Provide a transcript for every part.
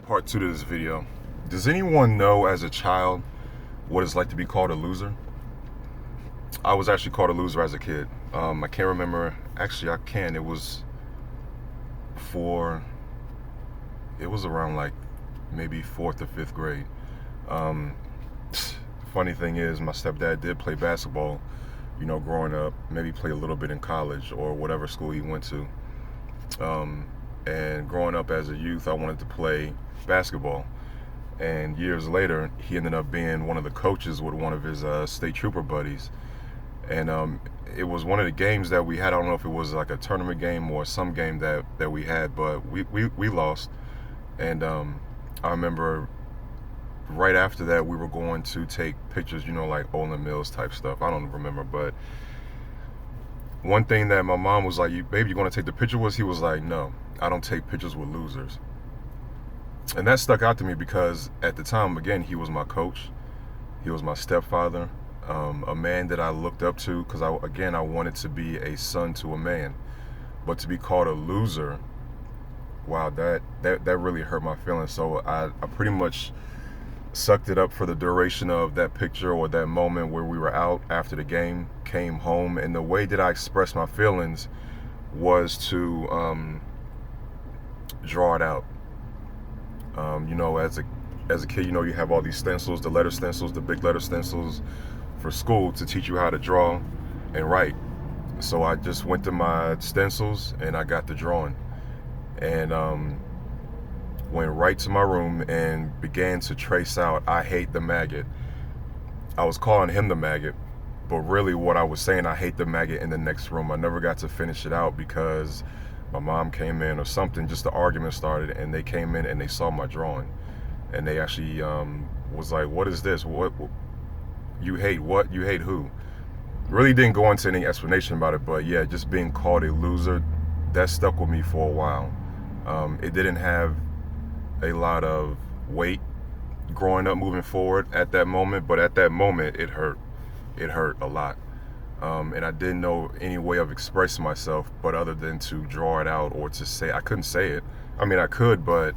Part two to this video. Does anyone know as a child what it's like to be called a loser? I was actually called a loser as a kid. I can't remember. Actually, I can. For, it was around like maybe fourth or fifth grade. Um, Funny thing is, my stepdad did play basketball, growing up, maybe play a little bit in college or whatever school he went to. And growing up as a youth, I wanted to play basketball. And years later, he ended up being one of the coaches with one of his state trooper buddies. And it was one of the games that we had. I don't know if it was like a tournament game or some game that we had, but we lost. And I remember right after that, we were going to take pictures, like Olin Mills type stuff. I don't remember, but one thing that my mom was like, baby, you going to take the picture? He was like, no, I don't take pictures with losers. And that stuck out to me because at the time, again, he was my coach. He was my stepfather, a man that I looked up to because, I wanted to be a son to a man. But to be called a loser, wow, that really hurt my feelings. So I pretty much sucked it up for the duration of that picture or that moment where we were out after the game, came home, and the way that I expressed my feelings was to draw it out. As a kid, you have all these stencils, the letter stencils, the big letter stencils for school to teach you how to draw and write. So I just went to my stencils and I got the drawing and went right to my room and began to trace out, I hate the maggot. I was calling him the maggot, but really what I was saying, I hate the maggot in the next room. I never got to finish it out because my mom came in or something, just the argument started, and they came in and they saw my drawing. And they actually was like, what is this? What you hate? What? You hate who? Really didn't go into any explanation about it, but yeah, just being called a loser, that stuck with me for a while. It didn't have a lot of weight growing up moving forward at that moment, but at that moment it hurt. It hurt a lot. And I didn't know any way of expressing myself but other than to draw it out or to say. I couldn't say it. I mean, I could, but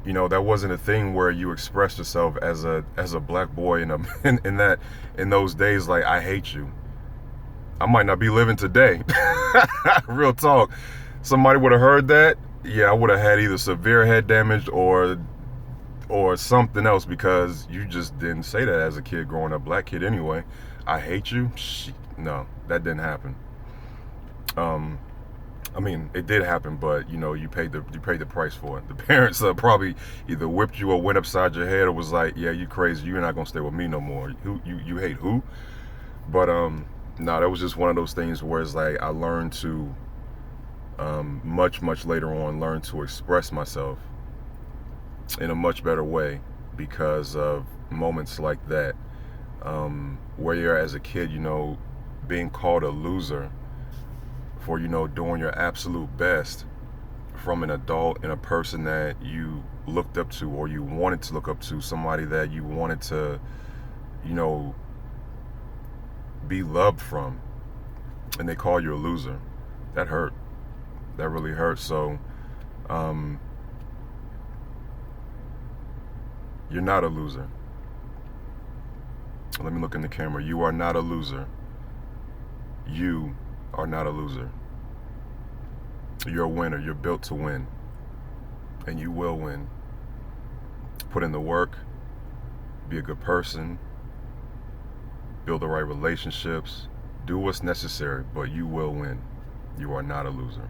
that wasn't a thing where you expressed yourself as a black boy in those days. Like, I hate you. I might not be living today. Real talk. Somebody would have heard that. Yeah, I would have had either severe head damage or something else, because you just didn't say that as a kid growing up, black kid anyway. I hate you. No, that didn't happen. I mean, it did happen, but you paid the price for it. The parents probably either whipped you or went upside your head or was like, yeah, you crazy, you're not gonna stay with me no more. Who you hate who? But no, that was just one of those things where it's like I learned to much later on learn to express myself in a much better way because of moments like that, where you're as a kid, being called a loser for doing your absolute best from an adult and a person that you looked up to or you wanted to look up to, somebody that you wanted to be loved from, and they call you a loser. That hurt. That really hurt. So you're not a loser. Let me look in the camera. You are not a loser. You are not a loser. You're a winner. You're built to win. And you will win. Put in the work. Be a good person. Build the right relationships. Do what's necessary, but you will win. You are not a loser.